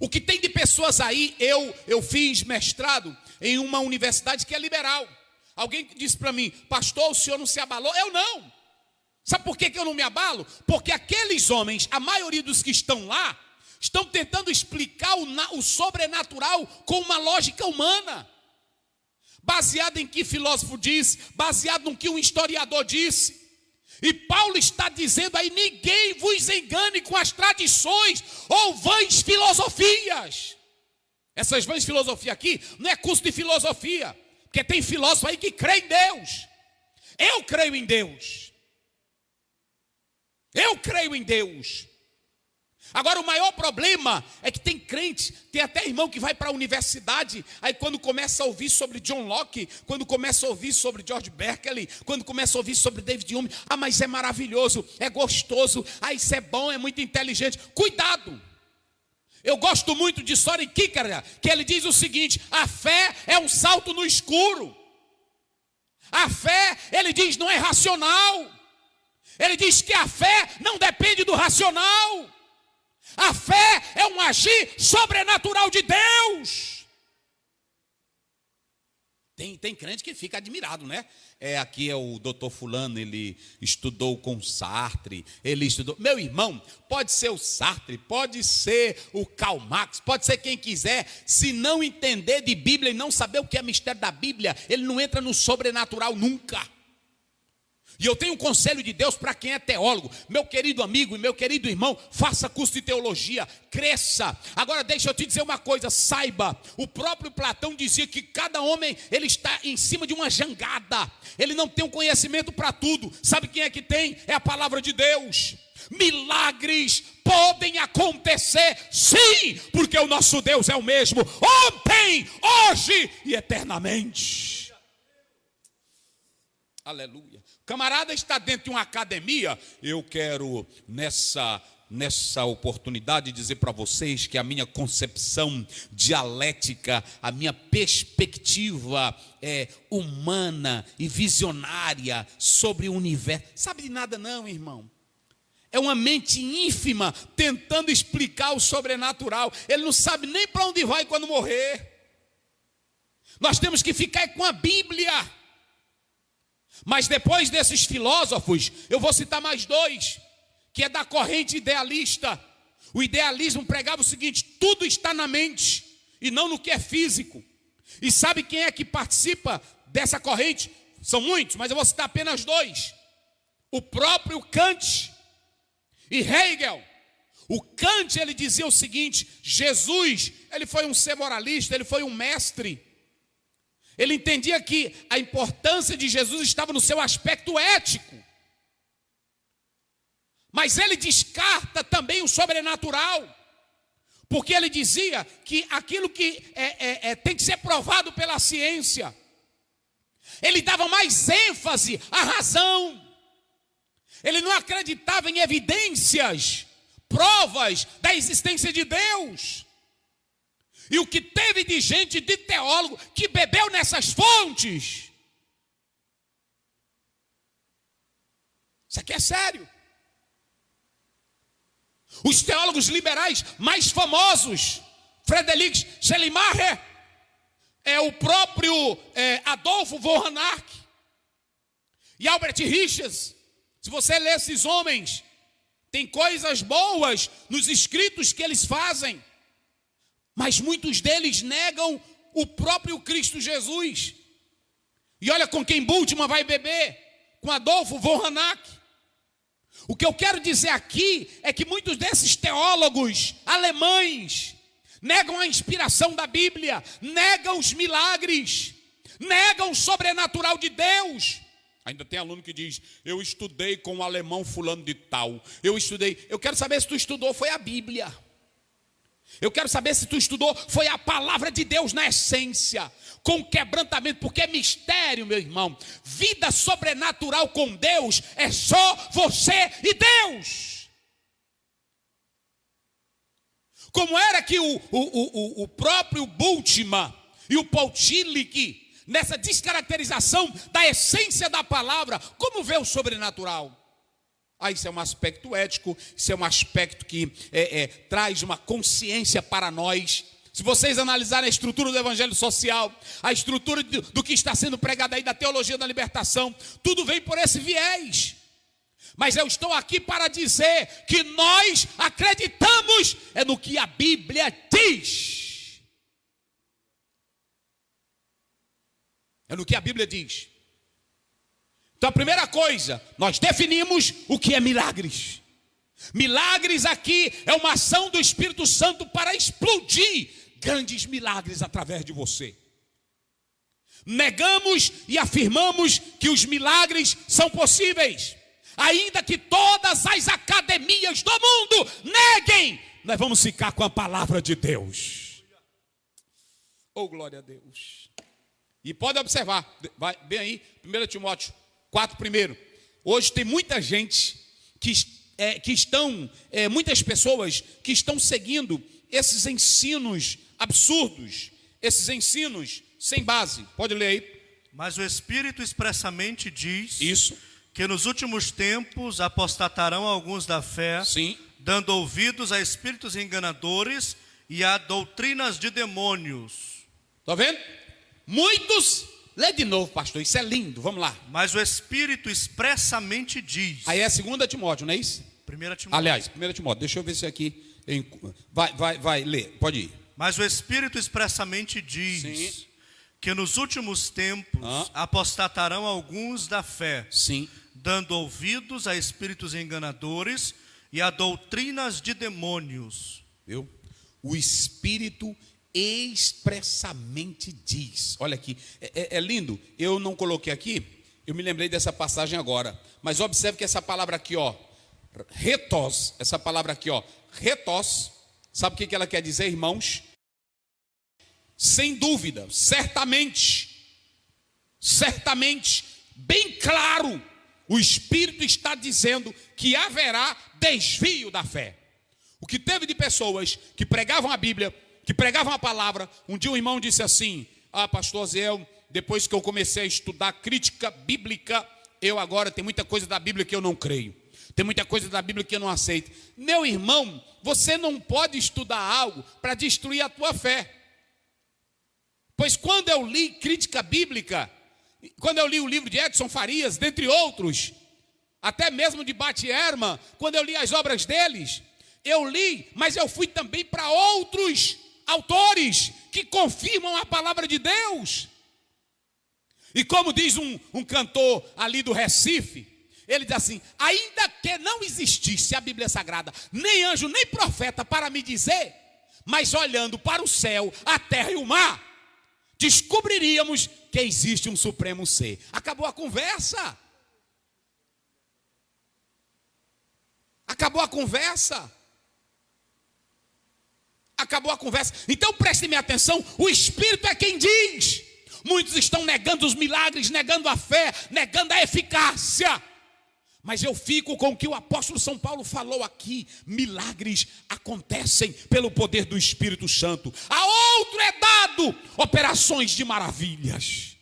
O que tem de pessoas aí, eu fiz mestrado em uma universidade que é liberal. Alguém disse para mim: pastor, o senhor não se abalou? Eu não. Sabe por que eu não me abalo? Porque aqueles homens, a maioria dos que estão lá, estão tentando explicar o sobrenatural com uma lógica humana. Baseado em que filósofo disse, baseado no que um historiador disse. E Paulo está dizendo aí: ninguém vos engane com as tradições ou vãs filosofias. Essas vãs filosofias aqui não é curso de filosofia, porque tem filósofo aí que crê em Deus. Eu creio em Deus. Eu creio em Deus. Agora o maior problema é que tem crente, tem até irmão que vai para a universidade, aí quando começa a ouvir sobre John Locke, quando começa a ouvir sobre George Berkeley, quando começa a ouvir sobre David Hume, mas é maravilhoso, é gostoso, isso é bom, é muito inteligente. Cuidado! Eu gosto muito de Soren Kierkegaard, que ele diz o seguinte: a fé é um salto no escuro. A fé, ele diz, não é racional. Ele diz que a fé não depende do racional. A fé é um agir sobrenatural de Deus. Tem crente que fica admirado, né? Aqui é o doutor fulano, ele estudou com Sartre, ele estudou. Meu irmão, pode ser o Sartre, pode ser o Karl Marx, pode ser quem quiser. Se não entender de Bíblia e não saber o que é mistério da Bíblia, ele não entra no sobrenatural nunca. E eu tenho um conselho de Deus para quem é teólogo. Meu querido amigo e meu querido irmão, faça curso de teologia, cresça. Agora deixa eu te dizer uma coisa, saiba, o próprio Platão dizia que cada homem, ele está em cima de uma jangada. Ele não tem um conhecimento para tudo. Sabe quem é que tem? É a palavra de Deus. Milagres podem acontecer, sim, porque o nosso Deus é o mesmo, ontem, hoje e eternamente. Aleluia. O camarada está dentro de uma academia. Eu quero nessa oportunidade dizer para vocês que a minha concepção dialética, a minha perspectiva humana e visionária sobre o universo, sabe de nada não, irmão. É uma mente ínfima tentando explicar o sobrenatural. Ele não sabe nem para onde vai quando morrer. Nós temos que ficar com a Bíblia. Mas depois desses filósofos, eu vou citar mais dois, que é da corrente idealista. O idealismo pregava o seguinte: tudo está na mente e não no que é físico. E sabe quem é que participa dessa corrente? São muitos, mas eu vou citar apenas dois. O próprio Kant e Hegel. O Kant, ele dizia o seguinte: Jesus, ele foi um ser moralista, ele foi um mestre. Ele entendia que a importância de Jesus estava no seu aspecto ético. Mas ele descarta também o sobrenatural. Porque ele dizia que aquilo que tem que ser provado pela ciência. Ele dava mais ênfase à razão. Ele não acreditava em evidências, provas da existência de Deus. E o que teve de gente, de teólogo, que bebeu nessas fontes. Isso aqui é sério. Os teólogos liberais mais famosos, Friedrich Schleiermacher, o próprio Adolfo von Harnack e Albert Richards. Se você ler esses homens, tem coisas boas nos escritos que eles fazem. Mas muitos deles negam o próprio Cristo Jesus. E olha com quem Bultmann vai beber, com Adolfo von Harnack. O que eu quero dizer aqui é que muitos desses teólogos alemães negam a inspiração da Bíblia, negam os milagres, negam o sobrenatural de Deus. Ainda tem aluno que diz: eu estudei com o alemão fulano de tal. Eu quero saber se tu estudou, foi a Bíblia. Eu quero saber se tu estudou, foi a palavra de Deus na essência, com quebrantamento, porque é mistério, meu irmão. Vida sobrenatural com Deus é só você e Deus. Como era que o próprio Bultmann e o Paul Tillich, nessa descaracterização da essência da palavra, como vê o sobrenatural? Isso é um aspecto ético, isso é um aspecto que traz uma consciência para nós. Se vocês analisarem a estrutura do evangelho social, a estrutura do que está sendo pregado aí da teologia da libertação, tudo vem por esse viés. Mas eu estou aqui para dizer que nós acreditamos no que a Bíblia diz. É no que a Bíblia diz. Então a primeira coisa, nós definimos o que é milagres. Milagres aqui é uma ação do Espírito Santo para explodir grandes milagres através de você. Negamos e afirmamos que os milagres são possíveis. Ainda que todas as academias do mundo neguem, nós vamos ficar com a palavra de Deus. Oh, glória a Deus. E pode observar, vai bem aí, 1 Timóteo 4 primeiro. Hoje tem muita gente muitas pessoas que estão seguindo esses ensinos absurdos, esses ensinos sem base. Pode ler aí. Mas o Espírito expressamente diz Isso. que nos últimos tempos apostatarão alguns da fé, Sim. dando ouvidos a espíritos enganadores e a doutrinas de demônios. Está vendo? Muitos, lê de novo, pastor, isso é lindo, vamos lá. Mas o Espírito expressamente diz. Aí é 2 Timóteo, não é isso? 1 Timóteo. Aliás, 1 Timóteo, deixa eu ver se aqui, vai, lê, pode ir. Mas o Espírito expressamente diz Sim. que nos últimos tempos apostatarão alguns da fé, Sim. dando ouvidos a espíritos enganadores e a doutrinas de demônios. Viu? O Espírito expressamente diz. Olha aqui, é lindo. Eu não coloquei aqui, eu me lembrei dessa passagem agora. Mas observe que essa palavra aqui, retos, essa palavra aqui, retos, sabe o que ela quer dizer, irmãos? Sem dúvida, certamente, bem claro, o Espírito está dizendo que haverá desvio da fé. O que teve de pessoas que pregavam a Bíblia, que pregavam a palavra, um dia um irmão disse assim: pastor Zéu, depois que eu comecei a estudar crítica bíblica, eu agora tem muita coisa da Bíblia que eu não creio. Tem muita coisa da Bíblia que eu não aceito. Meu irmão, você não pode estudar algo para destruir a tua fé. Pois quando eu li crítica bíblica, quando eu li o livro de Edson Farias, dentre outros, até mesmo de Bart Ehrman, quando eu li as obras deles, eu li, mas eu fui também para outros autores que confirmam a palavra de Deus. E como diz um cantor ali do Recife, ele diz assim: ainda que não existisse a Bíblia Sagrada, nem anjo, nem profeta para me dizer, mas olhando para o céu, a terra e o mar, descobriríamos que existe um supremo ser. Acabou a conversa. Acabou a conversa. Acabou a conversa. Então prestem atenção, o Espírito é quem diz. Muitos estão negando os milagres, negando a fé, negando a eficácia. Mas eu fico com o que o apóstolo São Paulo falou aqui: milagres acontecem pelo poder do Espírito Santo. A outro é dado operações de maravilhas.